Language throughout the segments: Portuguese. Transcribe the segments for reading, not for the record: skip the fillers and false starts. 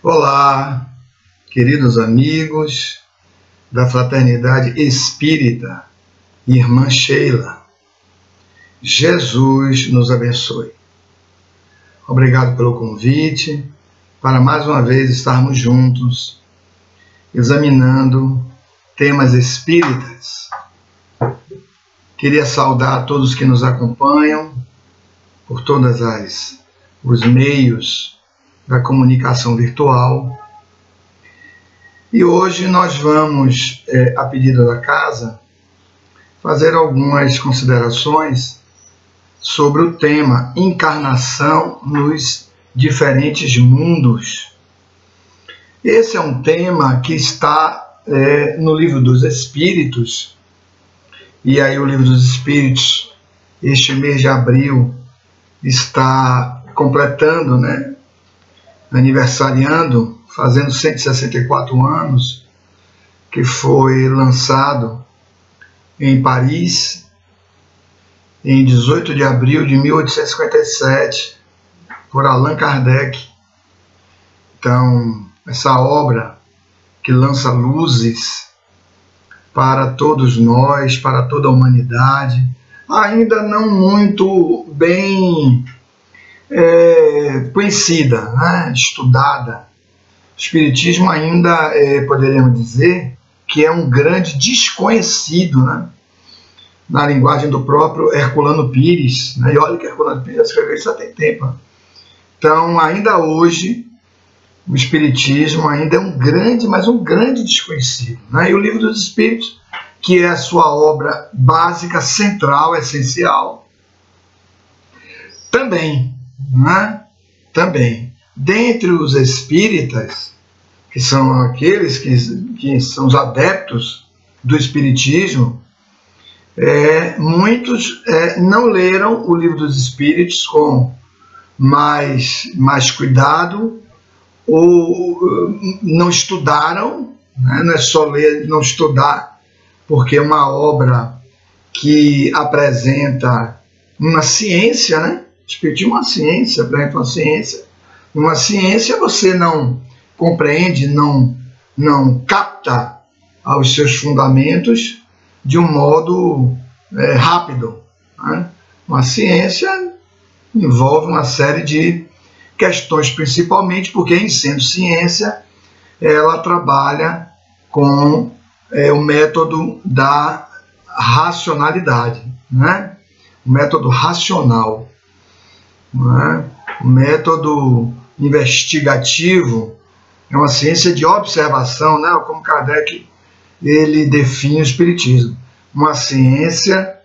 Olá, queridos amigos da Fraternidade Espírita, Irmã Sheila. Jesus nos abençoe. Obrigado pelo convite para mais uma vez estarmos juntos, examinando temas espíritas. Queria saudar todos que nos acompanham por todos os meios da comunicação virtual. E hoje nós vamos, a pedido da casa, fazer algumas considerações sobre o tema encarnação nos diferentes mundos. Esse é um tema que está no Livro dos Espíritos, e aí o Livro dos Espíritos, este mês de abril, está completando, aniversariando, fazendo 164 anos, que foi lançado em Paris, em 18 de abril de 1857, por Allan Kardec. Então, essa obra que lança luzes para todos nós, para toda a humanidade, ainda não muito bem conhecida, estudada. O Espiritismo ainda, poderíamos dizer, que é um grande desconhecido, na linguagem do próprio Herculano Pires, e olha que Herculano Pires escreveu isso há tem tempo. Então, ainda hoje, o Espiritismo ainda é um grande, mas um grande desconhecido. E o Livro dos Espíritos, que é a sua obra básica, central, essencial, também. Também, dentre os espíritas, que são aqueles que são os adeptos do Espiritismo, muitos não leram o Livro dos Espíritos com mais cuidado, ou não estudaram, não é só ler, não estudar, porque é uma obra que apresenta uma ciência, Espiritismo é uma ciência, para uma ciência. Uma ciência você não compreende, não capta os seus fundamentos de um modo rápido. Uma ciência envolve uma série de questões, principalmente porque, em sendo ciência, ela trabalha com o método da racionalidade, o método racional. O método investigativo é uma ciência de observação, como Kardec ele define o Espiritismo. Uma ciência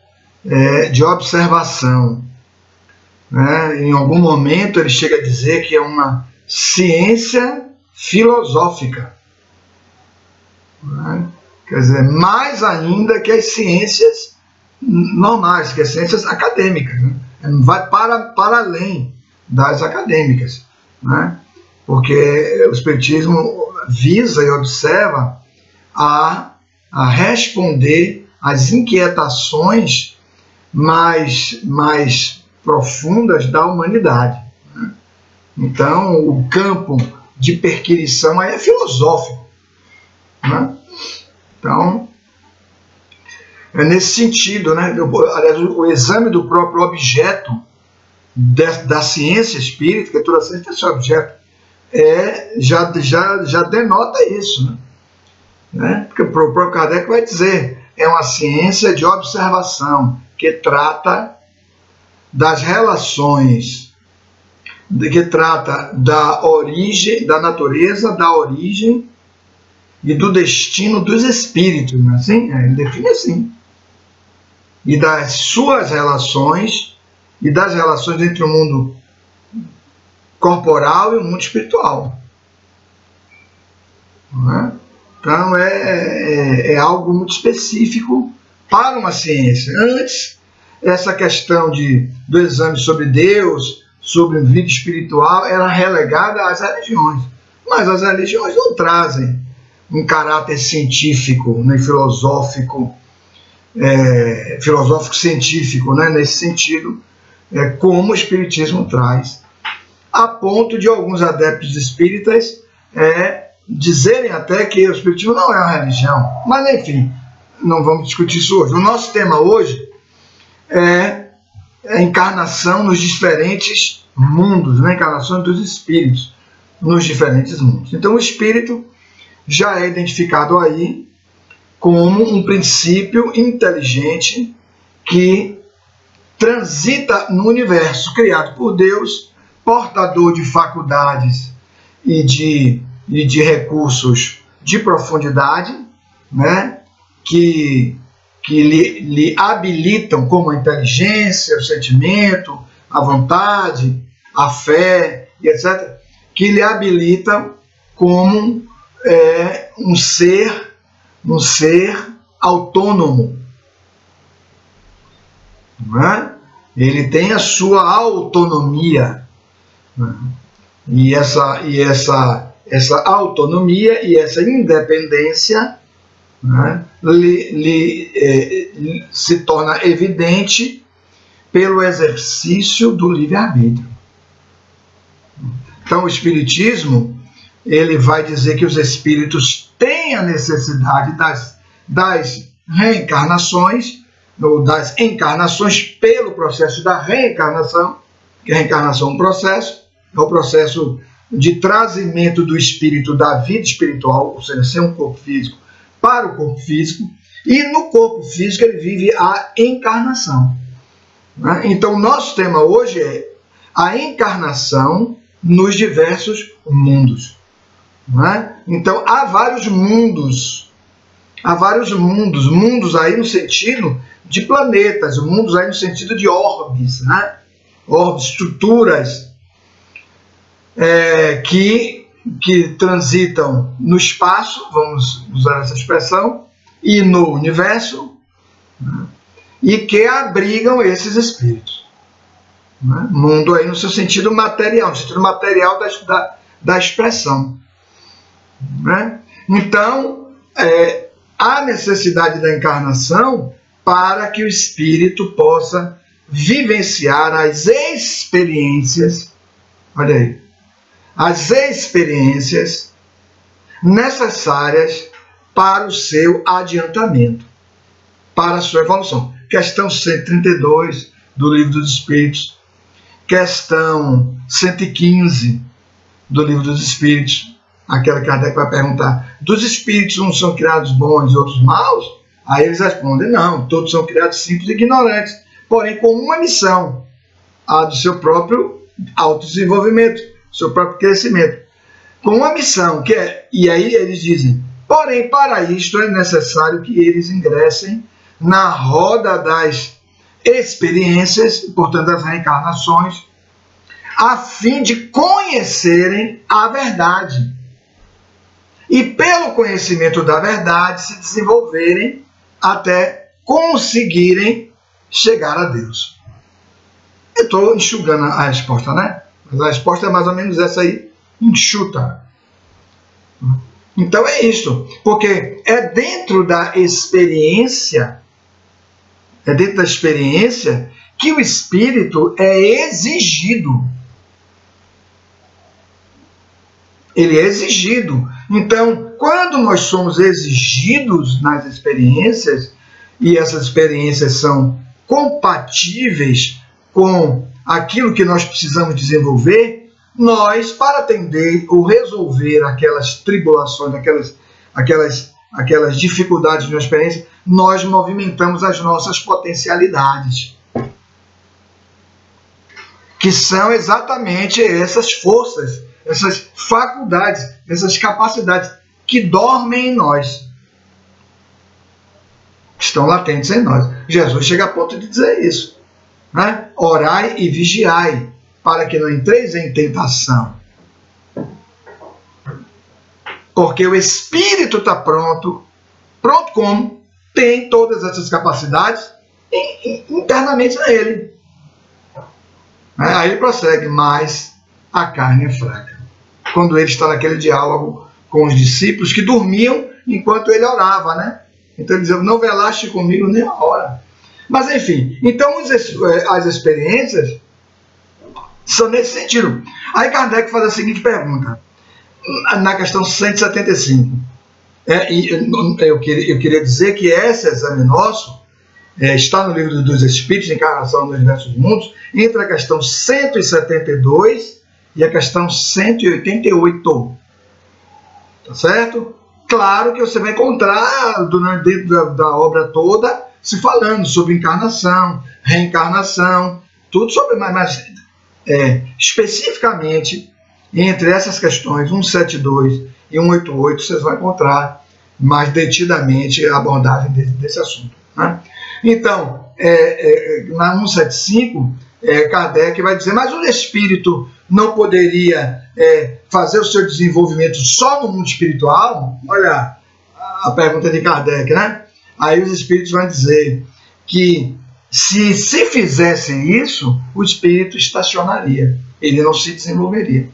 de observação. Em algum momento ele chega a dizer que é uma ciência filosófica. Quer dizer, mais ainda que as ciências normais, que as ciências acadêmicas. Vai para além das acadêmicas, porque o Espiritismo visa e observa a responder às inquietações mais profundas da humanidade. Então, o campo de perquisição aí é filosófico. Então, é nesse sentido, aliás, o exame do próprio objeto da ciência espírita, que toda ciência tem seu objeto, já denota isso. Porque o próprio Kardec vai dizer, é uma ciência de observação, que trata das relações, que trata da origem, da natureza, da origem e do destino dos espíritos. Não é assim? Ele define assim. E das suas relações, e das relações entre o mundo corporal e o mundo espiritual. Então, é algo muito específico para uma ciência. Antes, essa questão do exame sobre Deus, sobre vida espiritual, era relegada às religiões. Mas as religiões não trazem um caráter científico, filosófico, filosófico-científico, nesse sentido, como o Espiritismo traz, a ponto de alguns adeptos espíritas dizerem até que o Espiritismo não é uma religião. Mas, enfim, não vamos discutir isso hoje. O nosso tema hoje é a encarnação nos diferentes mundos, né? Encarnação dos espíritos nos diferentes mundos. Então, o espírito já é identificado aí como um princípio inteligente que transita no universo criado por Deus, portador de faculdades e de recursos de profundidade, né? que lhe habilitam, como a inteligência, o sentimento, a vontade, a fé, etc., que lhe habilitam como um ser autônomo. Não é? Ele tem a sua autonomia. Não é? E essa autonomia e essa independência, né, se torna evidente pelo exercício do livre-arbítrio. Então, o Espiritismo, ele vai dizer que os espíritos têm a necessidade das reencarnações, ou das encarnações, pelo processo da reencarnação, que a reencarnação é um processo, é o processo de trazimento do espírito da vida espiritual, ou seja, ser um corpo físico, para o corpo físico, e no corpo físico ele vive a encarnação. Né? Então, o nosso tema hoje é a encarnação nos diversos mundos. Né? Então, há vários mundos aí no sentido de planetas, mundos aí no sentido de orbes, né? Orbes, estruturas que transitam no espaço, vamos usar essa expressão, e no universo, né? E que abrigam esses espíritos. Né? Mundo aí no seu sentido material, no sentido material da expressão. Né? Então, há necessidade da encarnação para que o espírito possa vivenciar as experiências, olha aí, as experiências necessárias para o seu adiantamento, para a sua evolução. Questão 132 do Livro dos Espíritos, questão 115 do Livro dos Espíritos, aquela que Kardec vai perguntar, dos espíritos uns são criados bons e outros maus? Aí eles respondem, não, todos são criados simples e ignorantes, porém com uma missão, a do seu próprio autodesenvolvimento, seu próprio crescimento, com uma missão, que é, e aí eles dizem, porém para isto é necessário que eles ingressem na roda das experiências, portanto das reencarnações, a fim de conhecerem a verdade. E pelo conhecimento da verdade se desenvolverem até conseguirem chegar a Deus. Eu estou enxugando a resposta, né? Mas a resposta é mais ou menos essa aí, enxuta. Então é isso, porque é dentro da experiência, que o espírito é exigido. Ele é exigido. Então, quando nós somos exigidos nas experiências, e essas experiências são compatíveis com aquilo que nós precisamos desenvolver, nós, para atender ou resolver aquelas tribulações, aquelas dificuldades na experiência, nós movimentamos as nossas potencialidades, que são exatamente essas forças, essas faculdades, essas capacidades que dormem em nós, estão latentes em nós. Jesus chega a ponto de dizer isso, né? Orai e vigiai, para que não entreis em tentação. Porque o espírito está pronto como? Tem todas essas capacidades internamente nele. Aí ele prossegue, mas a carne é fraca. Quando ele está naquele diálogo com os discípulos que dormiam enquanto ele orava, né? Então ele dizia, não velaste comigo nem uma hora. Mas enfim, então as experiências são nesse sentido. Aí Kardec faz a seguinte pergunta, na questão 175. Eu queria dizer que esse exame nosso está no Livro dos Espíritos, Encarnação nos Diversos Mundos, entre a questão 172 e a questão 188. Tá certo? Claro que você vai encontrar dentro da obra toda se falando sobre encarnação, reencarnação, tudo sobre, mas especificamente entre essas questões 172 e 188 vocês vão encontrar mais detidamente a abordagem desse assunto, né? Então, na 175, Kardec vai dizer, mas o espírito não poderia fazer o seu desenvolvimento só no mundo espiritual? Olha a pergunta de Kardec, né? Aí os espíritos vão dizer que se fizesse isso, o espírito estacionaria, ele não se desenvolveria.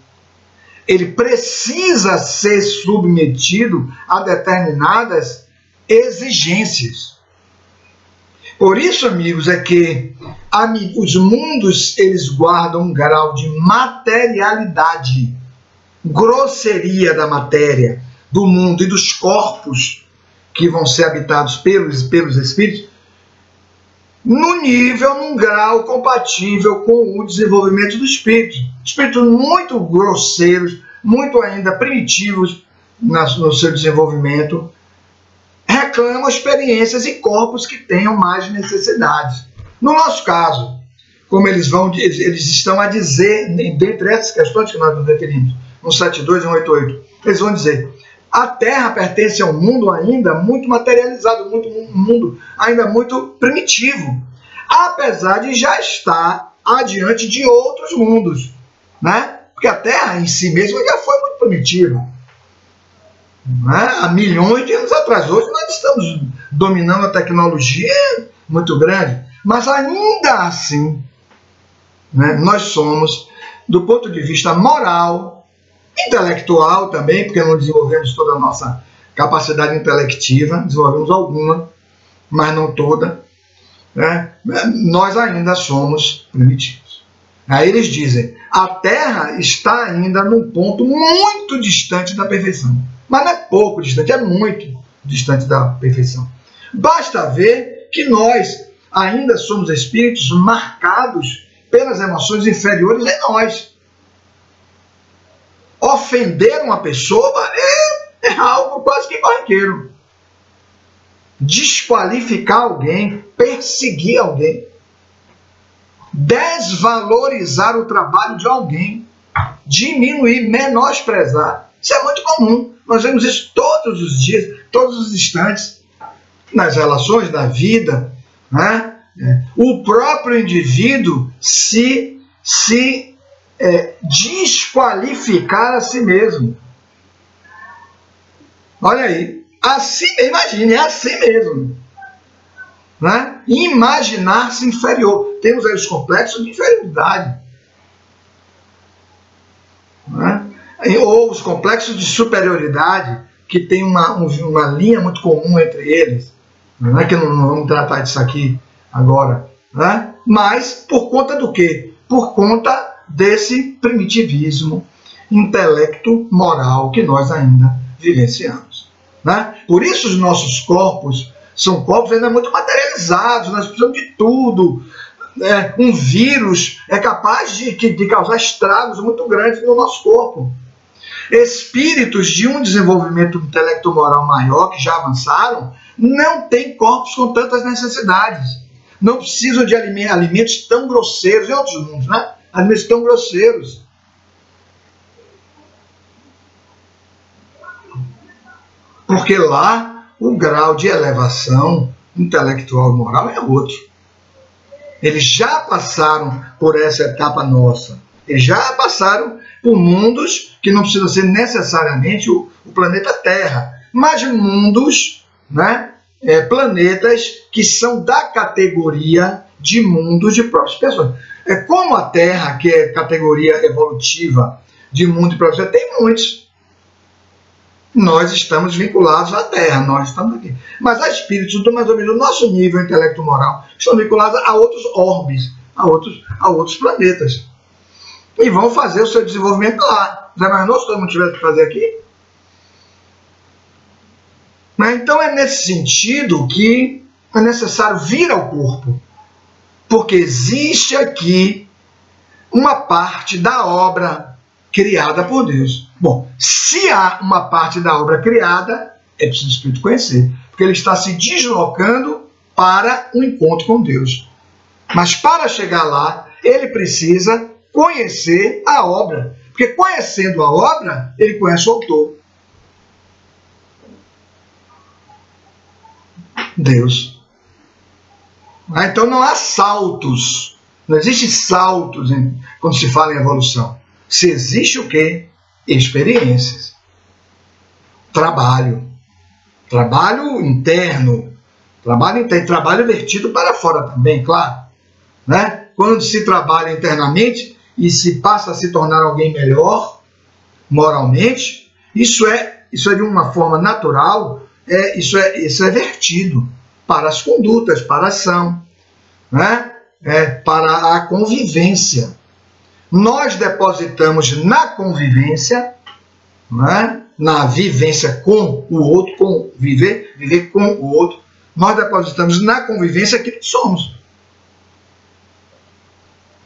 Ele precisa ser submetido a determinadas exigências. Por isso, amigos, é que os mundos, eles guardam um grau de materialidade, grosseria da matéria, do mundo e dos corpos que vão ser habitados pelos espíritos, num grau compatível com o desenvolvimento do espírito. Espíritos muito grosseiros, muito ainda primitivos no seu desenvolvimento, reclamam experiências e corpos que tenham mais necessidades. No nosso caso, como eles estão a dizer, dentre essas questões que nós nos referimos, no 72 e 188, eles vão dizer: a Terra pertence a um mundo ainda muito materializado, um mundo ainda muito primitivo, apesar de já estar adiante de outros mundos, né? Porque a Terra em si mesma já foi muito primitiva, né? Há milhões de anos atrás. Hoje nós estamos dominando a tecnologia muito grande, mas ainda assim, né, nós somos, do ponto de vista moral, intelectual também, porque não desenvolvemos toda a nossa capacidade intelectiva, desenvolvemos alguma, mas não toda, né? Nós ainda somos primitivos. Aí eles dizem, a Terra está ainda num ponto muito distante da perfeição. Mas não é pouco distante, é muito distante da perfeição. Basta ver que nós ainda somos espíritos marcados pelas emoções inferiores em nós. Ofender uma pessoa é algo quase que corriqueiro. Desqualificar alguém, perseguir alguém, desvalorizar o trabalho de alguém, diminuir, menosprezar. Isso é muito comum. Nós vemos isso todos os dias, todos os instantes, nas relações da vida, né? O próprio indivíduo se desqualificar a si mesmo. Olha aí, assim, imagine, é assim mesmo, né? Imaginar-se inferior. Temos aí os complexos de inferioridade, né? Ou os complexos de superioridade, que tem uma linha muito comum entre eles, não é que não vamos tratar disso aqui agora, né? Mas por conta do quê? Por conta desse primitivismo intelecto moral que nós ainda vivenciamos, né? Por isso os nossos corpos são corpos ainda muito materializados, nós precisamos de tudo. Um vírus é capaz de causar estragos muito grandes no nosso corpo. Espíritos de um desenvolvimento intelecto-moral maior, que já avançaram, não têm corpos com tantas necessidades. Não precisam de alimentos tão grosseiros, em outros mundos, né? Alimentos tão grosseiros. Porque lá o grau de elevação intelectual e moral é outro. Eles já passaram por essa etapa nossa. Eles já passaram por mundos que não precisam ser necessariamente o planeta Terra, mas mundos, né, planetas que são da categoria de mundos de próprias pessoas. Como a Terra, que é categoria evolutiva de mundo de próprias pessoas, tem muitos. Nós estamos vinculados à Terra, nós estamos aqui. Mas há espíritos do mais ou menos do nosso nível intelecto-moral que estão vinculados a outros orbes, a outros planetas. E vão fazer o seu desenvolvimento lá. Zé Marnoso, todo mundo tivesse que fazer aqui? Então é nesse sentido que é necessário vir ao corpo, porque existe aqui uma parte da obra criada por Deus. Bom, se há uma parte da obra criada, é preciso o Espírito conhecer, porque ele está se deslocando para um encontro com Deus. Mas para chegar lá, ele precisa conhecer a obra, porque conhecendo a obra, ele conhece o autor. Deus. Então não há saltos, não existe saltos quando se fala em evolução. Se existe o quê? Experiências. Trabalho interno, trabalho vertido para fora também, claro. Né? Quando se trabalha internamente e se passa a se tornar alguém melhor, moralmente, isso é de uma forma natural, isso é vertido para as condutas, para a ação, né? Para a convivência. Nós depositamos na convivência, né? Na vivência com o outro, viver com o outro, nós depositamos na convivência aquilo que somos.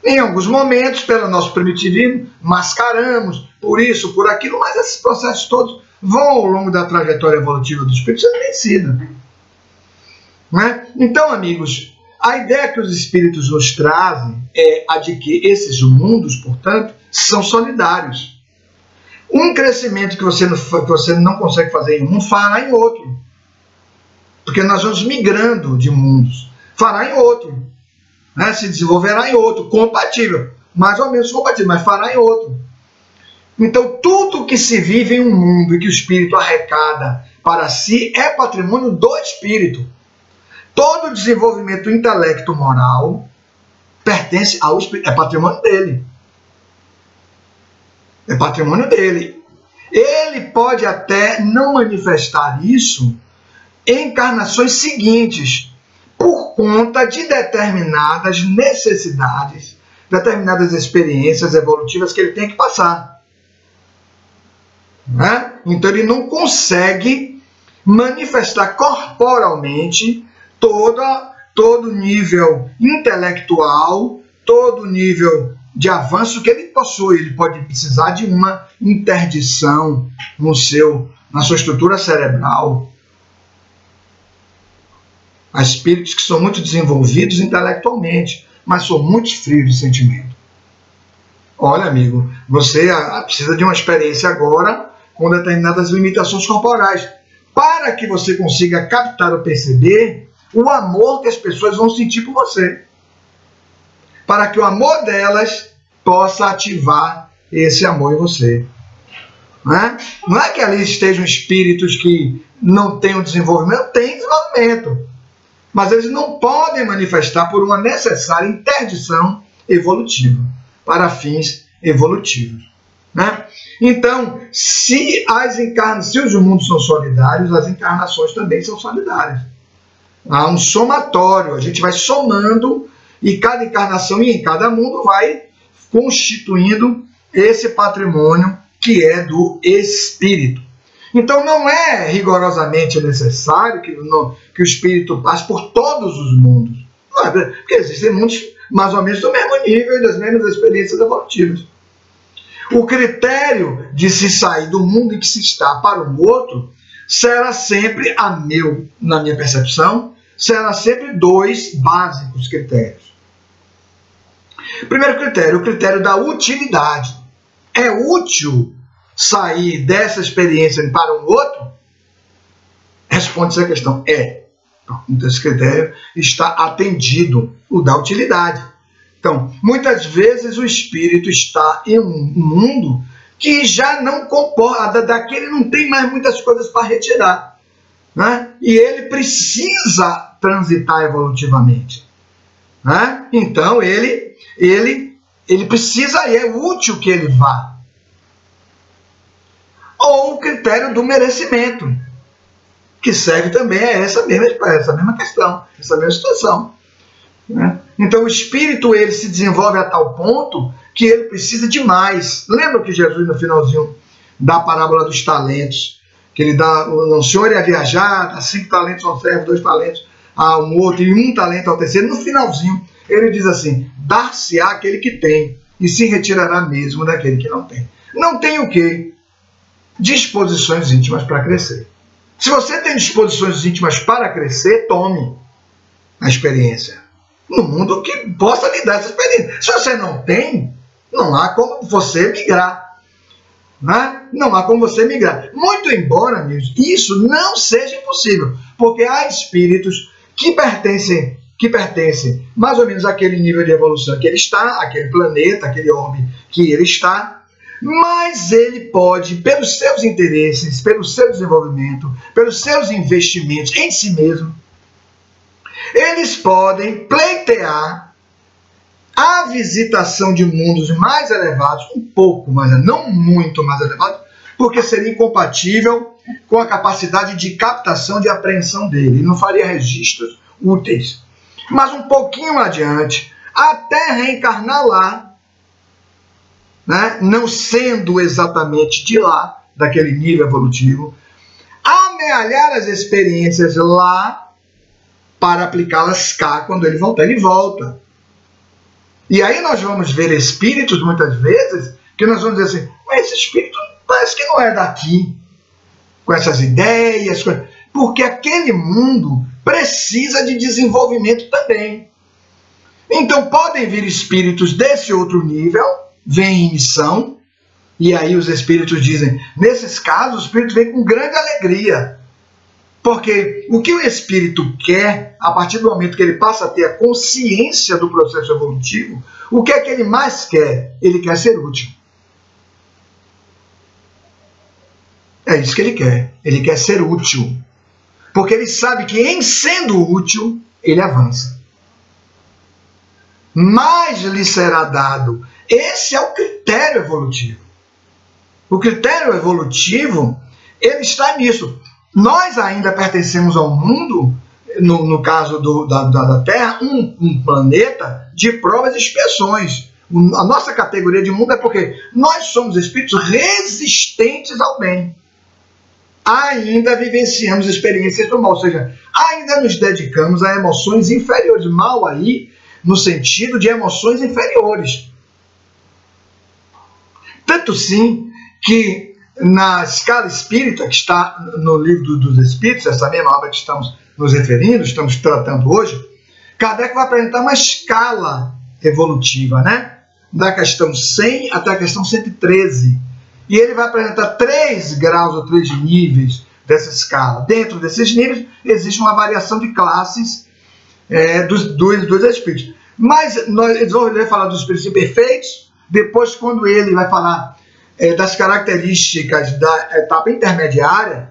Em alguns momentos, pelo nosso primitivismo, mascaramos por isso, por aquilo, mas esses processos todos vão ao longo da trajetória evolutiva do espírito sendo vencidos. Né? Então, amigos, a ideia que os espíritos nos trazem é a de que esses mundos, portanto, são solidários. Um crescimento que você não consegue fazer em um, fará em outro. Porque nós vamos migrando de mundos. Fará em outro. Né? Se desenvolverá em outro, compatível. Mais ou menos compatível, mas fará em outro. Então, tudo que se vive em um mundo e que o espírito arrecada para si é patrimônio do espírito. Todo desenvolvimento intelecto-moral pertence ao espírito, é patrimônio dele. É patrimônio dele. Ele pode até não manifestar isso em encarnações seguintes, por conta de determinadas necessidades, determinadas experiências evolutivas que ele tem que passar. Né? Então ele não consegue manifestar corporalmente todo nível intelectual, todo nível de avanço que ele possui. Ele pode precisar de uma interdição na sua estrutura cerebral. Há espíritos que são muito desenvolvidos intelectualmente, mas são muito frios de sentimento. Olha, amigo, você precisa de uma experiência agora com determinadas limitações corporais, para que você consiga captar ou perceber o amor que as pessoas vão sentir por você. Para que o amor delas possa ativar esse amor em você. Não é que ali estejam espíritos que não tenham desenvolvimento, tem desenvolvimento. Mas eles não podem manifestar por uma necessária interdição evolutiva, para fins evolutivos. Né? Então, se os mundos são solidários, as encarnações também são solidárias. Há um somatório, a gente vai somando, e cada encarnação e em cada mundo vai constituindo esse patrimônio que é do espírito. Então não é rigorosamente necessário que o espírito passe por todos os mundos. Não é, porque existem mundos mais ou menos do mesmo nível e das mesmas experiências evolutivas. O critério de se sair do mundo em que se está para um outro será sempre, na minha percepção, será sempre dois básicos critérios. Primeiro critério, o critério da utilidade. É útil sair dessa experiência para um outro? Responde-se a questão. Então, esse critério está atendido, o da utilidade. Então, muitas vezes o espírito está em um mundo que já não comporta, daquele não tem mais muitas coisas para retirar. Né? E ele precisa transitar evolutivamente. Né? Então, ele precisa e é útil que ele vá. Ou o critério do merecimento, que serve também a essa mesma questão, essa mesma situação. Né? Então o espírito ele se desenvolve a tal ponto que ele precisa de mais. Lembra que Jesus, no finalzinho da parábola dos talentos, que ele dá, o senhor ia viajar, dá 5 talentos ao servo, 2 talentos a um outro e 1 talento ao terceiro. No finalzinho, ele diz assim: dar-se-á aquele que tem, e se retirará mesmo daquele que não tem. Não tem o quê? Disposições íntimas para crescer. Se você tem disposições íntimas para crescer, tome a experiência no mundo que possa lhe dar essa experiência. Se você não tem, não há como você migrar. Não há como você migrar. Muito embora, amigos, isso não seja impossível, porque há espíritos que pertencem mais ou menos àquele nível de evolução que ele está, aquele planeta, aquele orbe que ele está, mas ele pode, pelos seus interesses, pelo seu desenvolvimento, pelos seus investimentos em si mesmo, eles podem pleitear a visitação de mundos mais elevados, um pouco mais, não muito mais elevados, porque seria incompatível com a capacidade de captação, de apreensão dele. Ele não faria registros úteis. Mas um pouquinho adiante, até reencarnar lá, não sendo exatamente de lá, daquele nível evolutivo, amealhar as experiências lá para aplicá-las cá quando ele voltar. Ele volta. E aí nós vamos ver espíritos, muitas vezes, que nós vamos dizer assim: mas esse espírito parece que não é daqui, com essas ideias, porque aquele mundo precisa de desenvolvimento também. Então podem vir espíritos desse outro nível, vêm em missão, e aí os espíritos dizem, nesses casos, o espírito vem com grande alegria, porque o que o espírito quer, a partir do momento que ele passa a ter a consciência do processo evolutivo, o que é que ele mais quer? Ele quer ser útil. É isso que ele quer ser útil, porque ele sabe que em sendo útil, ele avança. Mais lhe será dado. Esse é o critério evolutivo. O critério evolutivo, ele está nisso. Nós ainda pertencemos ao mundo, no caso da Terra, um planeta de provas e expiações. A nossa categoria de mundo é porque nós somos espíritos resistentes ao bem. Ainda vivenciamos experiências do mal, ou seja, ainda nos dedicamos a emoções inferiores. Mal aí, no sentido de emoções inferiores. Tanto sim que na escala espírita, que está no livro dos Espíritos, essa mesma obra que estamos nos referindo, estamos tratando hoje, Kardec vai apresentar uma escala evolutiva, da questão 100 até a questão 113. E ele vai apresentar 3 graus ou 3 níveis dessa escala. Dentro desses níveis existe uma variação de classes dos espíritos. Mas eles vão falar dos espíritos imperfeitos. Depois, quando ele vai falar das características da etapa intermediária,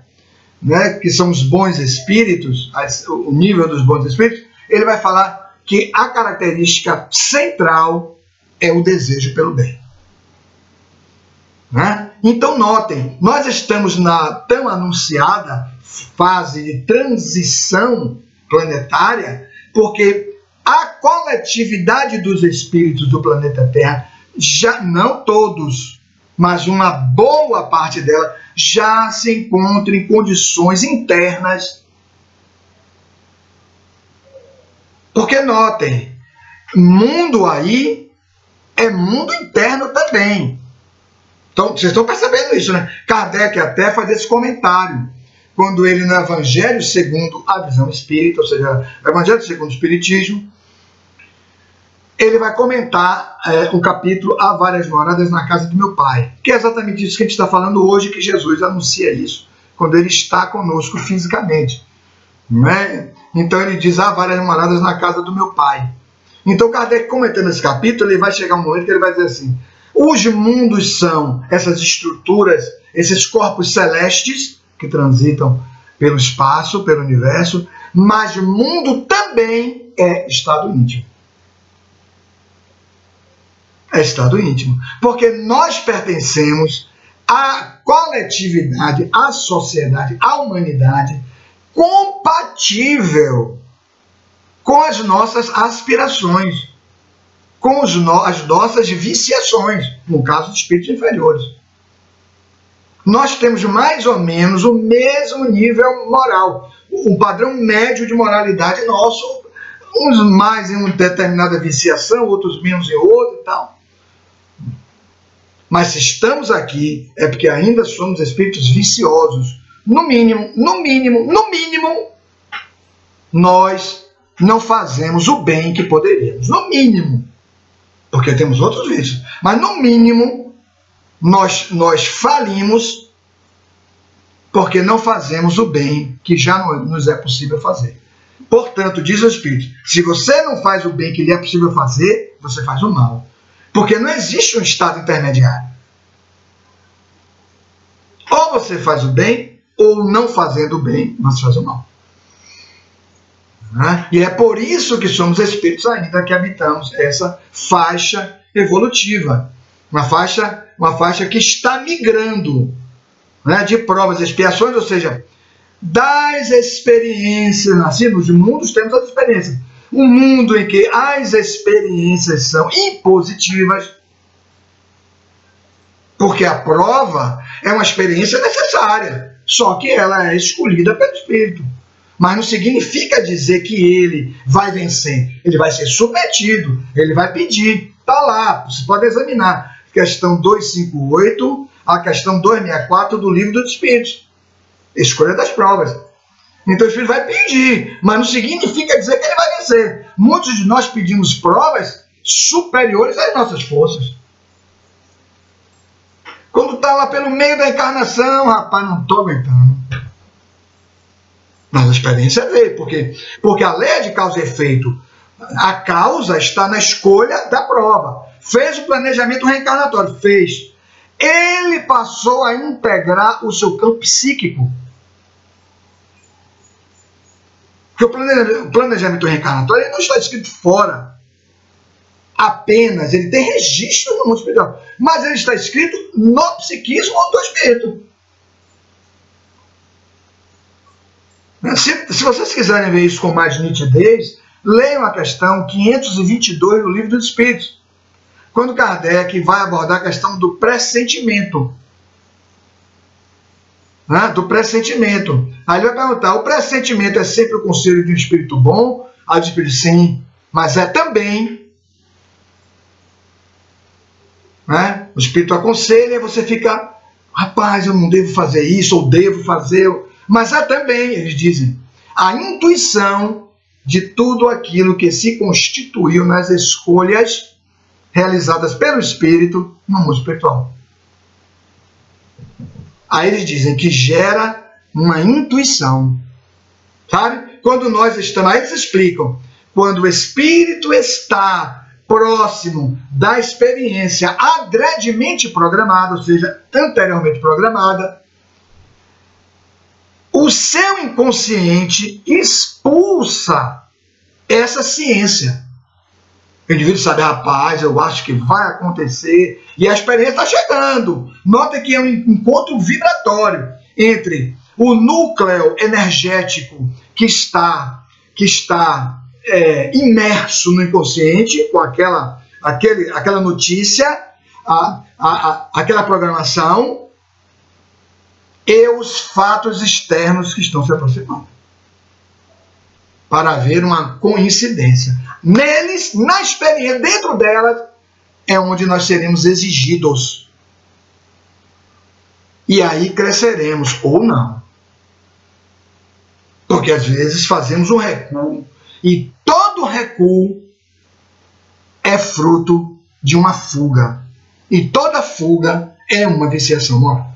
que são os bons espíritos, o nível dos bons espíritos, ele vai falar que a característica central é o desejo pelo bem. Então notem, nós estamos na tão anunciada fase de transição planetária, porque a coletividade dos espíritos do planeta Terra, já não todos, mas uma boa parte dela, já se encontra em condições internas. Porque notem, mundo aí é mundo interno também. Então, vocês estão percebendo isso, Kardec até faz esse comentário, quando ele no Evangelho segundo a visão espírita, ou seja, o Evangelho segundo o Espiritismo, ele vai comentar o capítulo Há Várias Moradas na Casa do Meu Pai, que é exatamente isso que a gente está falando hoje, que Jesus anuncia isso, quando ele está conosco fisicamente. Então ele diz, há várias moradas na casa do meu Pai. Então Kardec, comentando esse capítulo, ele vai chegar um momento que ele vai dizer assim: os mundos são essas estruturas, esses corpos celestes que transitam pelo espaço, pelo universo, mas o mundo também é estado íntimo. É estado íntimo. Porque nós pertencemos à coletividade, à sociedade, à humanidade, compatível com as nossas aspirações, com as nossas viciações, no caso de espíritos inferiores. Nós temos mais ou menos o mesmo nível moral, um padrão médio de moralidade nosso, uns mais em uma determinada viciação, outros menos em outra e tal. Mas se estamos aqui, é porque ainda somos espíritos viciosos. No mínimo, nós não fazemos o bem que poderíamos. No mínimo. Porque temos outros vícios. Mas no mínimo, nós falimos porque não fazemos o bem que já nos é possível fazer. Portanto, diz o Espírito, se você não faz o bem que lhe é possível fazer, você faz o mal. Porque não existe um estado intermediário. Ou você faz o bem, ou não fazendo o bem, você faz o mal. E é por isso que somos espíritos ainda que habitamos essa faixa evolutiva. Uma faixa que está migrando, de provas e expiações, ou seja, das experiências. Assim, nos mundos temos as experiências. Um mundo em que as experiências são impositivas, porque a prova é uma experiência necessária, só que ela é escolhida pelo Espírito. Mas não significa dizer que ele vai vencer. Ele vai ser submetido, ele vai pedir. Está lá, você pode examinar. Questão 258, a questão 264 do Livro dos Espíritos. Escolha das provas. Então o Espírito vai pedir, mas não significa dizer que ele vai vencer. Muitos de nós pedimos provas superiores às nossas forças. Quando está lá pelo meio da encarnação, rapaz, não estou aguentando. Mas a experiência veio, porque a lei é de causa e efeito. A causa está na escolha da prova. Fez o planejamento reencarnatório? Fez. Ele passou a integrar o seu campo psíquico. Porque o planejamento reencarnatório não está escrito fora. Apenas, ele tem registro no mundo espiritual. Mas ele está escrito no psiquismo do espírito. Se vocês quiserem ver isso com mais nitidez, leiam a questão 522 do Livro dos Espíritos, quando Kardec vai abordar a questão do pressentimento. Do pressentimento. Aí ele vai perguntar, o pressentimento é sempre o conselho de um espírito bom? Aí o espírito, sim, mas é também. O espírito aconselha e você fica, rapaz, eu não devo fazer isso, ou devo fazer. Mas é também, eles dizem, a intuição de tudo aquilo que se constituiu nas escolhas realizadas pelo espírito no mundo espiritual. Aí eles dizem que gera uma intuição. Sabe? Quando nós estamos, aí eles explicam, quando o espírito está próximo da experiência adredemente programada, ou seja, anteriormente programada, o seu inconsciente expulsa essa ciência. O indivíduo sabe, rapaz, eu acho que vai acontecer, e a experiência está chegando. Nota que é um encontro vibratório entre o núcleo energético que está imerso no inconsciente, com aquela notícia, aquela programação, e os fatos externos que estão se aproximando, para haver uma coincidência. Neles, na experiência, dentro delas, é onde nós seremos exigidos. E aí cresceremos, ou não. Porque às vezes fazemos um recuo, e todo recuo é fruto de uma fuga. E toda fuga é uma viciação moral.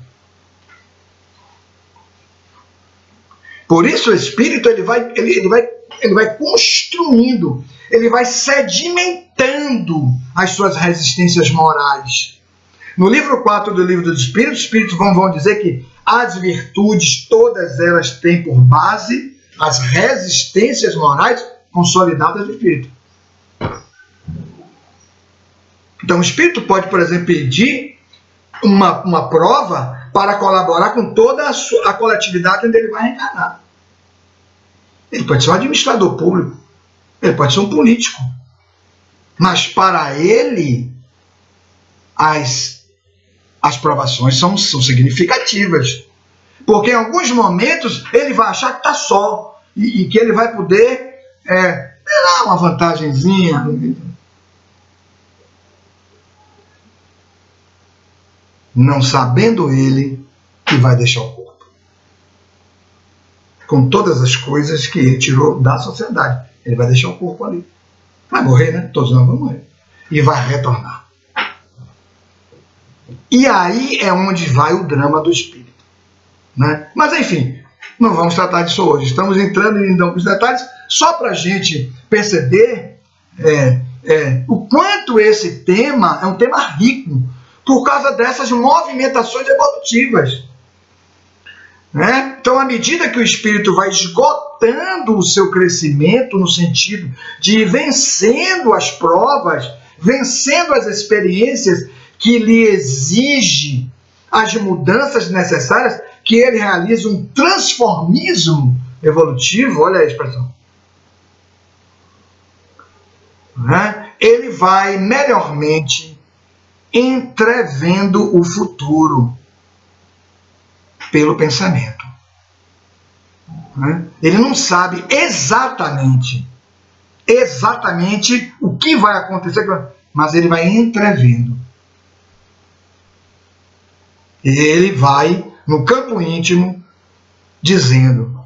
Por isso o espírito ele vai construindo, ele vai sedimentando as suas resistências morais. No livro 4 do Livro dos Espíritos, os espíritos vão dizer que as virtudes, todas elas têm por base as resistências morais consolidadas do espírito. Então o espírito pode, por exemplo, pedir uma prova para colaborar com toda a coletividade onde ele vai reencarnar. Ele pode ser um administrador público, ele pode ser um político, Mas para ele, as provações são significativas. Porque em alguns momentos ele vai achar que está só e que ele vai poder ter uma vantagenzinha. Não sabendo ele que vai deixar o corpo. Com todas as coisas que ele tirou da sociedade. Ele vai deixar o corpo ali. Vai morrer, né? Todos nós vamos morrer. E vai retornar. E aí é onde vai o drama do espírito. Né? Mas enfim, não vamos tratar disso hoje. Estamos entrando em alguns detalhes só para a gente perceber o quanto esse tema é um tema rico por causa dessas movimentações evolutivas. Né? Então, à medida que o espírito vai esgotando o seu crescimento no sentido de ir vencendo as provas, vencendo as experiências que lhe exige as mudanças necessárias, que ele realiza um transformismo evolutivo, olha a expressão. Né? Ele vai melhormente entrevendo o futuro pelo pensamento. Né? Ele não sabe exatamente o que vai acontecer, mas ele vai entrevendo. E ele vai, no campo íntimo, dizendo: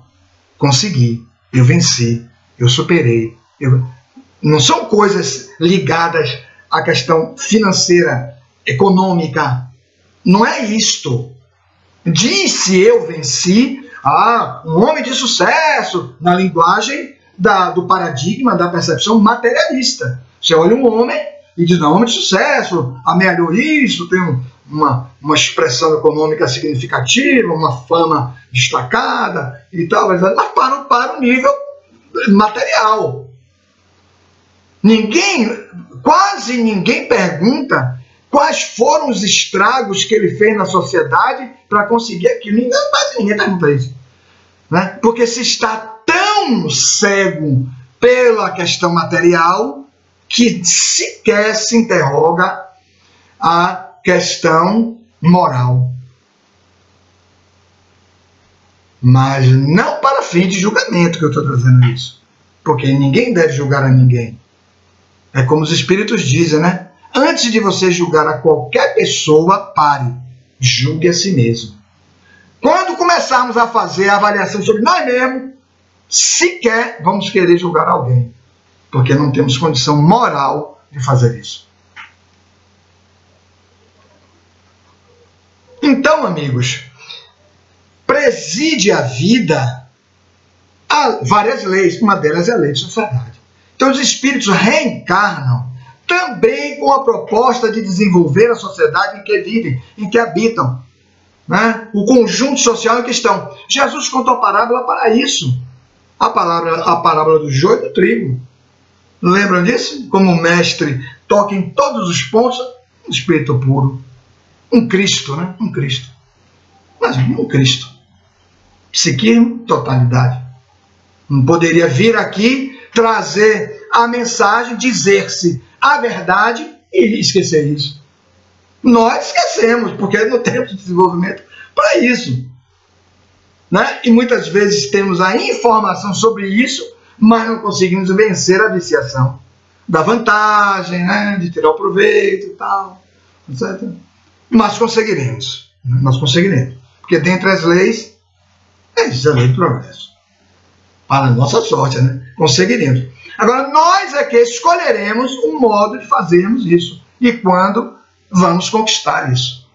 consegui, eu venci, eu superei. Não são coisas ligadas à questão financeira, econômica. Não é isto. Disse eu venci, um homem de sucesso, na linguagem do paradigma da percepção materialista. Você olha um homem e diz: não, homem de sucesso, amealhou isso, tem uma expressão econômica significativa, uma fama destacada e tal, mas para o nível material. Quase ninguém pergunta quais foram os estragos que ele fez na sociedade para conseguir aquilo. Quase ninguém pergunta isso. Né? Porque se está tão cego pela questão material que sequer se interroga a questão moral. Mas não para fim de julgamento que eu estou trazendo isso. Porque ninguém deve julgar a ninguém. É como os espíritos dizem, né? Antes de você julgar a qualquer pessoa, pare. Julgue a si mesmo. Quando começarmos a fazer a avaliação sobre nós mesmos, sequer vamos querer julgar alguém. Porque não temos condição moral de fazer isso. Então, amigos, preside a vida a várias leis. Uma delas é a lei de sociedade. Então, os espíritos reencarnam também com a proposta de desenvolver a sociedade em que vivem, em que habitam. Né? O conjunto social em que estão. Jesus contou a parábola para isso. A parábola do joio e do trigo. Lembram disso? Como o mestre toca em todos os pontos, um espírito puro. Um Cristo, né? Um Cristo. Mas um Cristo. Psiquismo, totalidade. Não poderia vir aqui trazer a mensagem, dizer-se a verdade e esquecer isso. Nós esquecemos, porque não temos desenvolvimento para isso. Né? E muitas vezes temos a informação sobre isso, mas não conseguimos vencer a viciação da vantagem, né? De tirar o proveito e tal, etc. Mas conseguiremos. Nós conseguiremos. Porque dentre as leis, existe a lei do progresso. Para a nossa sorte, né? Conseguiremos. Agora, nós é que escolheremos um modo de fazermos isso. E quando vamos conquistar isso.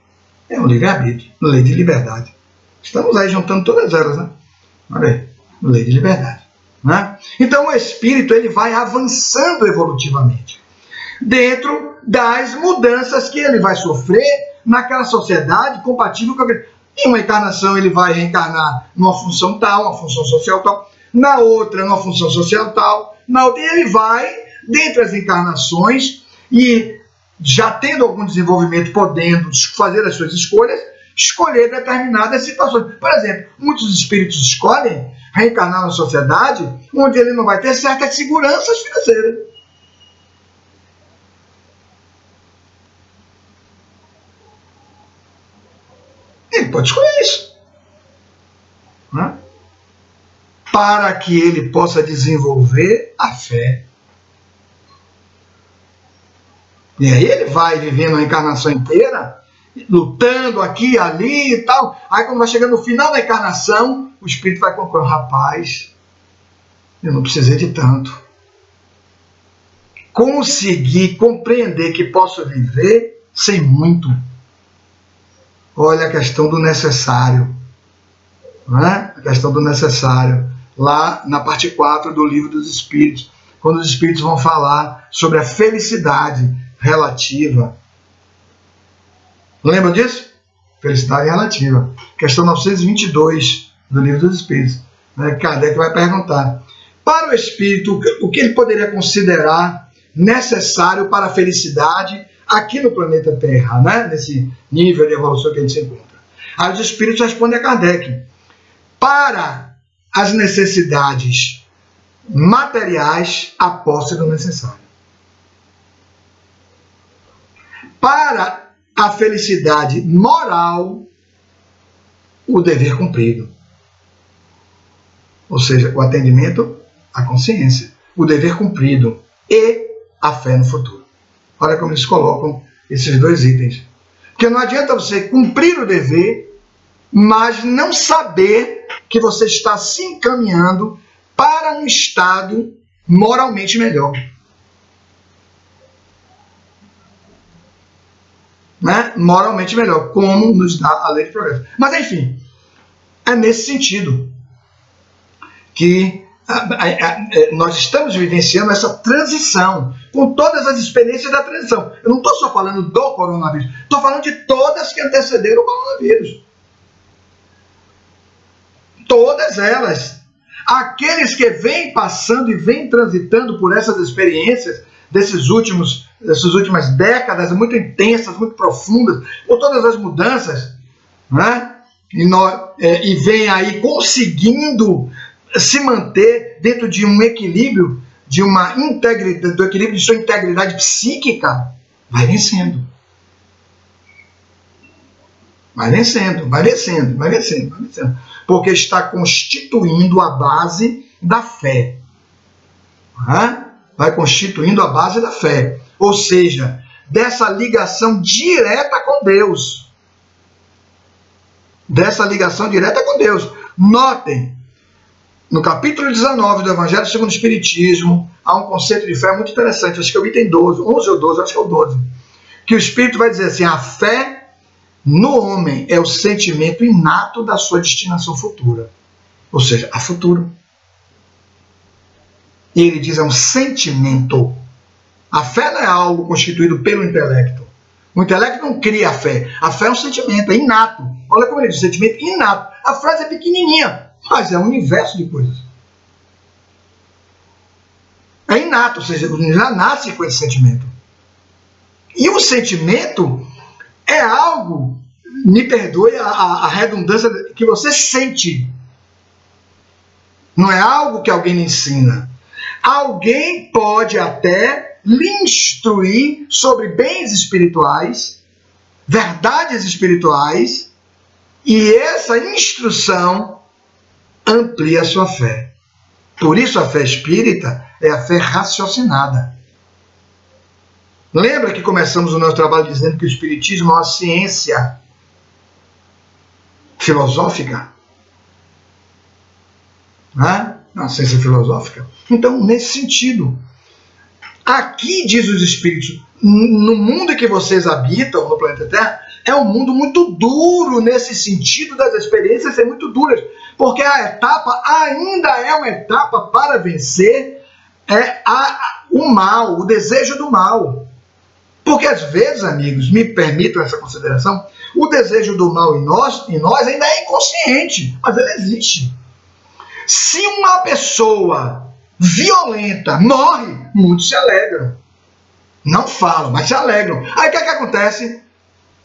É um livre-arbítrio, lei de liberdade. Estamos aí juntando todas elas, né? Olha aí, lei de liberdade. Né? Então, o espírito ele vai avançando evolutivamente. Dentro das mudanças que ele vai sofrer naquela sociedade compatível com aquele. Em uma encarnação ele vai reencarnar numa função tal, uma função social tal, na outra numa função social tal, na outra ele vai, dentre as encarnações, e já tendo algum desenvolvimento, podendo fazer as suas escolhas, escolher determinadas situações. Por exemplo, muitos espíritos escolhem reencarnar na sociedade onde ele não vai ter certas seguranças financeiras. Ele pode escolher isso, né? Para que ele possa desenvolver a fé. E aí ele vai vivendo a encarnação inteira, lutando aqui, ali e tal. Aí quando vai chegando no final da encarnação, o espírito vai concluir: rapaz, eu não precisei de tanto. Consegui compreender que posso viver sem muito. Olha a questão do necessário, né? A questão do necessário, lá na parte 4 do Livro dos Espíritos, quando os Espíritos vão falar sobre a felicidade relativa. Lembra disso? Felicidade relativa. Questão 922 do Livro dos Espíritos. Kardec vai perguntar: para o espírito, o que ele poderia considerar necessário para a felicidade aqui no planeta Terra, né? Nesse nível de evolução que a gente se encontra? Aí os espíritos respondem a Kardec: para as necessidades materiais, a posse do necessário. Para a felicidade moral, o dever cumprido. Ou seja, o atendimento à consciência, o dever cumprido e a fé no futuro. Olha como eles colocam esses dois itens. Porque não adianta você cumprir o dever, mas não saber que você está se encaminhando para um estado moralmente melhor. Né? Moralmente melhor, como nos dá a lei de progresso. Mas, enfim, é nesse sentido que nós estamos vivenciando essa transição, com todas as experiências da transição. Eu não estou só falando do coronavírus, estou falando de todas que antecederam o coronavírus. Todas elas. Aqueles que vêm passando e vêm transitando por essas experiências dessas últimas décadas muito intensas, muito profundas, por todas as mudanças, né? E vem aí conseguindo se manter dentro de um equilíbrio, de uma integridade, do equilíbrio de sua integridade psíquica, vai vencendo. Vai vencendo, vai vencendo, vai vencendo, vai vencendo. Porque está constituindo a base da fé. Vai constituindo a base da fé. Ou seja, dessa ligação direta com Deus. Dessa ligação direta com Deus. Notem, no capítulo 19 do Evangelho segundo o Espiritismo, há um conceito de fé muito interessante. Acho que é o item 12, 11 ou 12, acho que é o 12. Que o Espírito vai dizer assim: a fé no homem é o sentimento inato da sua destinação futura. Ou seja, a futuro. E ele diz: é um sentimento. A fé não é algo constituído pelo intelecto. O intelecto não cria a fé. A fé é um sentimento, é inato. Olha como ele diz: sentimento inato. A frase é pequenininha, mas é um universo de coisas. É inato, ou seja, já nasce com esse sentimento. E o sentimento é algo, me perdoe a redundância, que você sente. Não é algo que alguém lhe ensina. Alguém pode até lhe instruir sobre bens espirituais, verdades espirituais, e essa instrução amplia a sua fé. Por isso a fé espírita é a fé raciocinada. Lembra que começamos o nosso trabalho dizendo que o espiritismo é uma ciência filosófica? Né? Uma ciência filosófica. Então, nesse sentido, aqui diz os espíritos, no mundo em que vocês habitam, no planeta Terra, é um mundo muito duro nesse sentido das experiências serem muito duras, porque a etapa ainda é uma etapa para vencer o mal, o desejo do mal. Porque às vezes, amigos, me permitam essa consideração, o desejo do mal em nós ainda é inconsciente, mas ele existe. Se uma pessoa violenta morre, muitos se alegram. Não falam, mas se alegram. Aí o que é que acontece?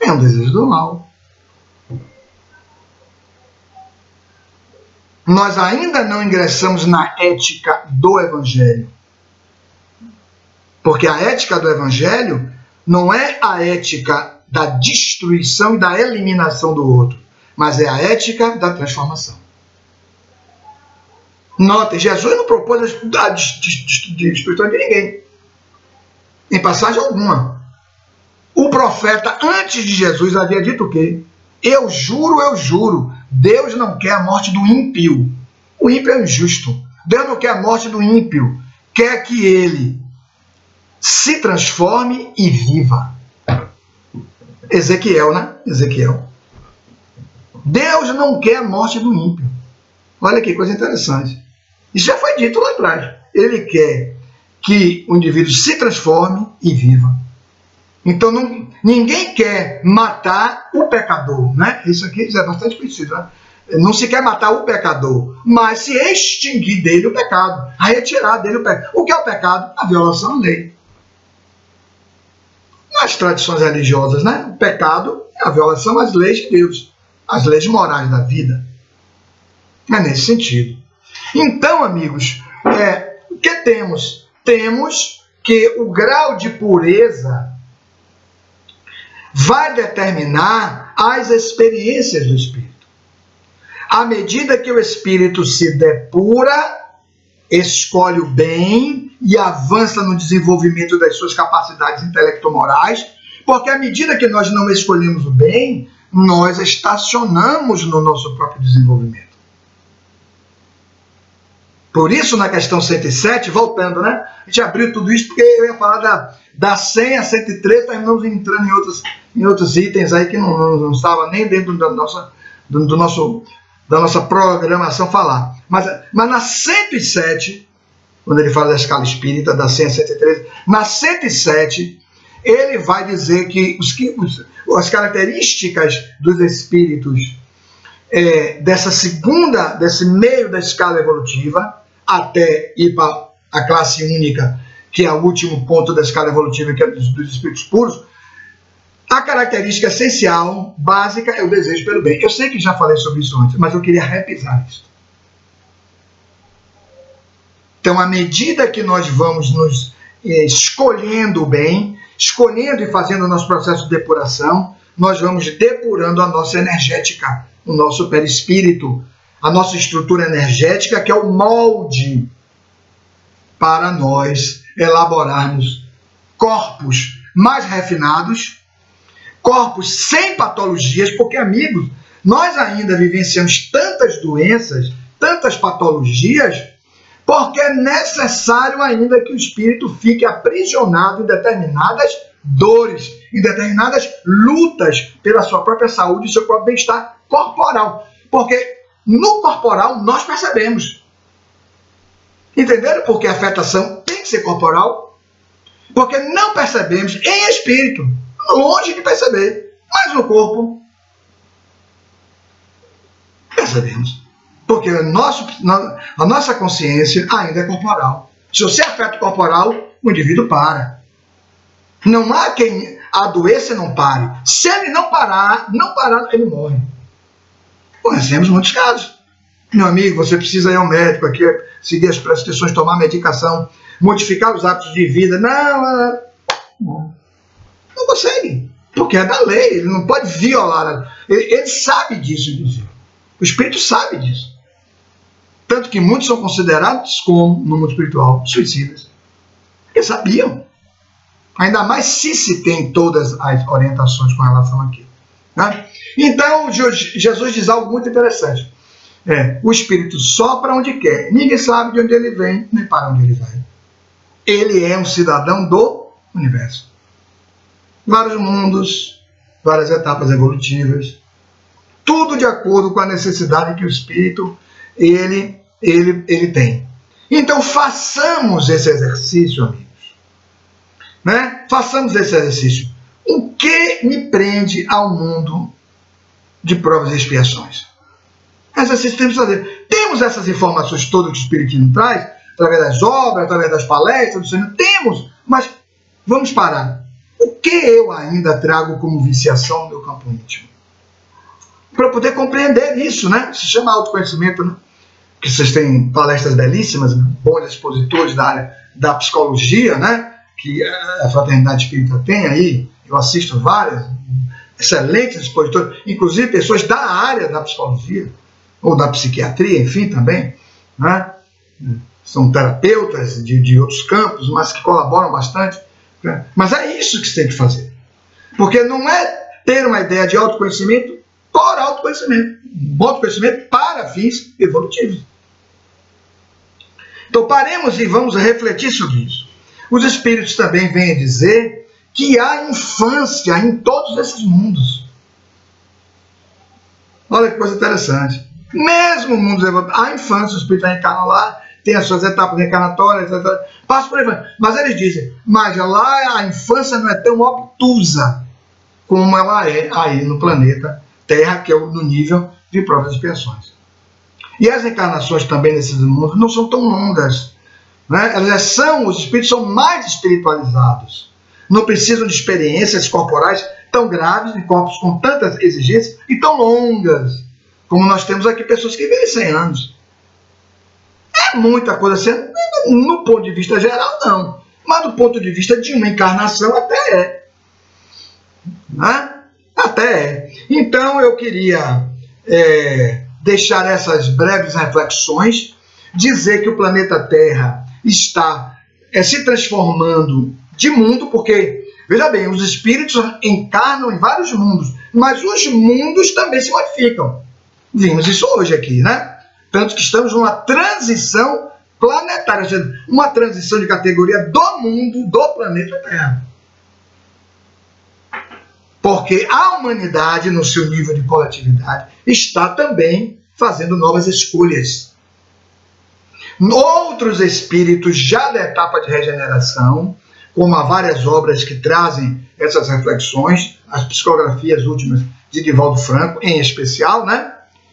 É um desejo do mal. Nós ainda não ingressamos na ética do Evangelho. Porque a ética do Evangelho não é a ética da destruição e da eliminação do outro. mas é a ética da transformação. Notem, Jesus não propôs a destruição de ninguém, em passagem alguma. O profeta, antes de Jesus, havia dito o quê? Eu juro, Deus não quer a morte do ímpio. O ímpio é injusto. Deus não quer a morte do ímpio. Quer que ele se transforme e viva. Ezequiel, né? Ezequiel. Deus não quer a morte do ímpio. Olha que coisa interessante. Isso já foi dito lá atrás. Ele quer que o indivíduo se transforme e viva. Então, ninguém quer matar o pecador, né? Isso aqui é bastante conhecido, né? Não se quer matar o pecador, mas se extinguir dele o pecado, a retirar dele o pecado. O que é o pecado? A violação à lei. Nas tradições religiosas, né? O pecado é a violação às leis de Deus, às leis morais da vida. É nesse sentido. Então, amigos, o que temos? Temos que o grau de pureza vai determinar as experiências do Espírito. À medida que o Espírito se depura, escolhe o bem e avança no desenvolvimento das suas capacidades intelecto-morais, porque à medida que nós não escolhemos o bem, nós estacionamos no nosso próprio desenvolvimento. Por isso, na questão 107, voltando, né? A gente abriu tudo isso porque eu ia falar da 100 a 103, terminamos entrando em outros itens aí que não estava nem dentro da nossa programação falar. Mas na 107, quando ele fala da escala espírita, da 100 a 103, na 107, ele vai dizer que as características dos espíritos desse meio da escala evolutiva, até ir para a classe única, que é o último ponto da escala evolutiva, que é dos espíritos puros, a característica essencial, básica, é o desejo pelo bem. Eu sei que já falei sobre isso antes, mas eu queria repisar isso. Então, à medida que nós vamos nos escolhendo o bem, escolhendo e fazendo o nosso processo de depuração, nós vamos depurando a nossa energética, o nosso perispírito, a nossa estrutura energética, que é o molde para nós elaborarmos corpos mais refinados, corpos sem patologias, porque, amigos, nós ainda vivenciamos tantas doenças, tantas patologias, porque é necessário ainda que o espírito fique aprisionado em determinadas dores, em determinadas lutas pela sua própria saúde e seu próprio bem-estar corporal. Porque no corporal nós percebemos. Entenderam? Porque a afetação tem que ser corporal. Porque não percebemos em espírito, longe de perceber, mas no corpo percebemos. Porque a nossa consciência ainda é corporal. Se você afeta o corporal, o indivíduo para. Não há quem adoeça e não pare. Se ele não parar, ele morre. Conhecemos muitos casos. Meu amigo, você precisa ir ao médico aqui, seguir as prescrições, tomar medicação, modificar os hábitos de vida. Não consegue. Porque é da lei, ele não pode violar. Ele sabe disso, inclusive. O espírito sabe disso. Tanto que muitos são considerados, como no mundo espiritual, suicidas. Eles sabiam. Ainda mais se tem todas as orientações com relação àquilo. Né? Então, Jesus diz algo muito interessante. O espírito sopra onde quer. Ninguém sabe de onde ele vem, nem para onde ele vai. Ele é um cidadão do universo. Vários mundos, várias etapas evolutivas. Tudo de acordo com a necessidade que o espírito ele tem. Então, façamos esse exercício, amigos. Né? Façamos esse exercício. O que me prende ao mundo de provas e expiações? Exercício temos que fazer. Temos essas informações todas que o Espiritismo traz, através das obras, através das palestras, do Senhor. Temos, mas vamos parar. O que eu ainda trago como viciação no meu campo íntimo? Para poder compreender isso, né? Se chama autoconhecimento, né? Que vocês têm palestras belíssimas, bons expositores da área da psicologia, né? Que a Fraternidade Espírita tem aí, eu assisto várias, excelentes expositores, inclusive pessoas da área da psicologia, ou da psiquiatria, enfim, também, né? São terapeutas de outros campos, mas que colaboram bastante. Né? Mas é isso que você tem que fazer. Porque não é ter uma ideia de autoconhecimento por autoconhecimento. Autoconhecimento para fins evolutivos. Então paremos e vamos refletir sobre isso. Os espíritos também vêm dizer que há infância em todos esses mundos. Olha que coisa interessante. Mesmo mundos evolutivos, há infância, o espírito reencarna lá, tem as suas etapas reencarnatórias, passa por aí. Mas eles dizem, mas lá a infância não é tão obtusa como ela é aí no planeta Terra, que é no nível de provas e expiações. E as encarnações também nesses mundos não são tão longas. Né? Os espíritos são mais espiritualizados. Não precisam de experiências corporais tão graves, de corpos com tantas exigências e tão longas, como nós temos aqui pessoas que vivem 100 anos. É muita coisa assim, no ponto de vista geral, não. Mas do ponto de vista de uma encarnação, até é. Né? Até é. Então, eu queria deixar essas breves reflexões, dizer que o planeta Terra está se transformando de mundo, porque, veja bem, os espíritos encarnam em vários mundos, mas os mundos também se modificam. Vimos isso hoje aqui, né? Tanto que estamos numa transição planetária, ou seja, uma transição de categoria do mundo, do planeta Terra. Porque a humanidade, no seu nível de coletividade, está também fazendo novas escolhas. Outros espíritos já da etapa de regeneração, como há várias obras que trazem essas reflexões, as psicografias últimas de Divaldo Franco, em especial, né?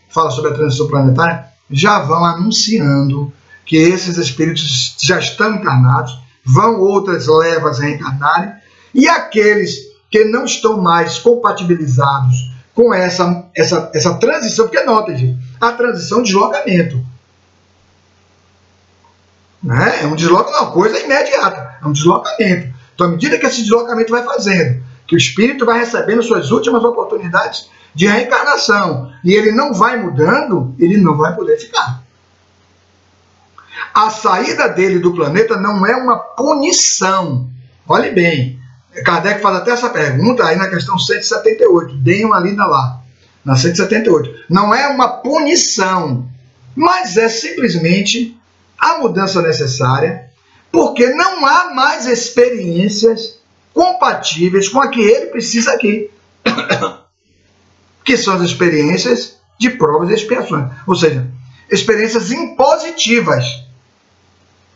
Fala sobre a transição planetária, já vão anunciando que esses espíritos já estão encarnados, vão outras levas reencarnarem, e aqueles que não estão mais compatibilizados com essa transição, porque nota, gente, a transição é um deslocamento. Né? É um deslocamento, uma coisa imediata, é um deslocamento. Então, à medida que esse deslocamento vai fazendo, que o espírito vai recebendo suas últimas oportunidades de reencarnação, e ele não vai mudando, ele não vai poder ficar. A saída dele do planeta não é uma punição. Olhe bem, Kardec faz até essa pergunta aí na questão 178, deem uma lida lá, na 178. Não é uma punição, mas é simplesmente a mudança necessária, porque não há mais experiências compatíveis com a que ele precisa aqui, que são as experiências de provas e expiações, ou seja, experiências impositivas,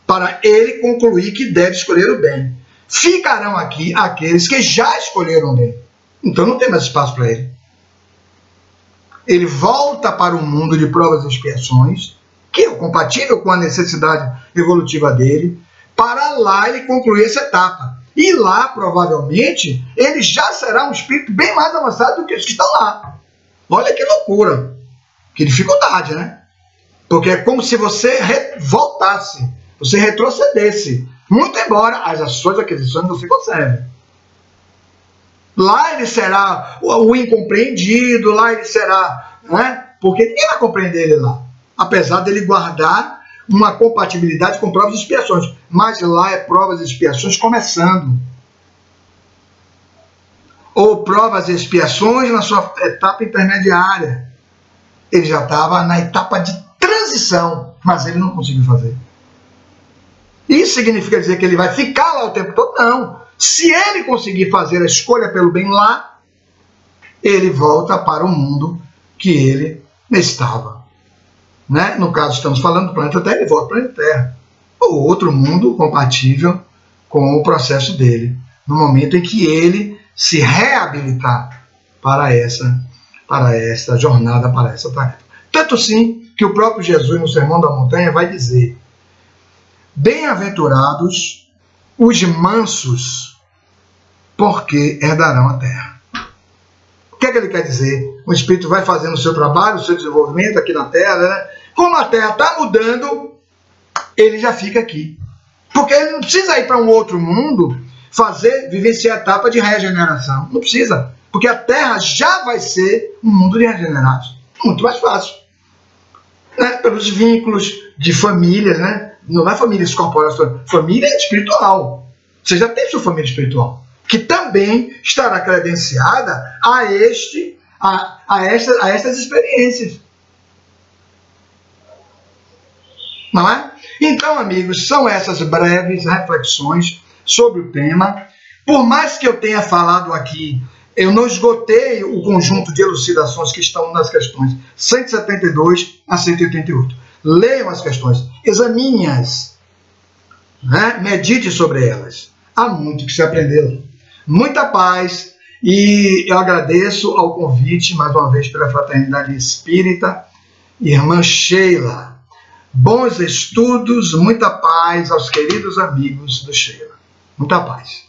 para ele concluir que deve escolher o bem. Ficarão aqui aqueles que já escolheram o bem. Então não tem mais espaço para ele. Ele volta para o mundo de provas e expiações, que é compatível com a necessidade evolutiva dele, para lá ele concluir essa etapa. E lá, provavelmente, ele já será um espírito bem mais avançado do que os que estão lá. Olha que loucura, que dificuldade, né? Porque é como se você voltasse, você retrocedesse, muito embora as ações, aquisições você conserve. Lá ele será o incompreendido, lá ele será, né? Porque ninguém vai compreender ele lá, apesar dele guardar uma compatibilidade com provas e expiações, mas lá é provas e expiações começando, ou provas e expiações na sua etapa intermediária. Ele já estava na etapa de transição, mas ele não conseguiu fazer. Isso significa dizer que ele vai ficar lá o tempo todo? Não. Se ele conseguir fazer a escolha pelo bem lá, ele volta para o mundo que ele estava. Né? No caso, estamos falando do planeta Terra, ele volta para o planeta Terra. Ou outro mundo compatível com o processo dele, no momento em que ele se reabilitar para essa jornada, para essa tarefa. Tanto sim que o próprio Jesus, no Sermão da Montanha, vai dizer: bem-aventurados os mansos, porque herdarão a terra. O que é que ele quer dizer? O Espírito vai fazendo o seu trabalho, o seu desenvolvimento aqui na Terra, né? Como a Terra está mudando, ele já fica aqui. Porque ele não precisa ir para um outro mundo, vivenciar a etapa de regeneração. Não precisa. Porque a Terra já vai ser um mundo de regenerados. Muito mais fácil. Né? Pelos vínculos de famílias, né? Não é família corporal, família espiritual. Você já tem sua família espiritual, que também estará credenciada a estas experiências. Não é? Então, amigos, são essas breves reflexões sobre o tema. Por mais que eu tenha falado aqui, eu não esgotei o conjunto de elucidações que estão nas questões 172 a 188. Leiam as questões, examine-as, né? Medite sobre elas. Há muito que se aprendeu. Muita paz, e eu agradeço ao convite, mais uma vez, pela Fraternidade Espírita, irmã Sheila. Bons estudos, muita paz aos queridos amigos do Sheila. Muita paz.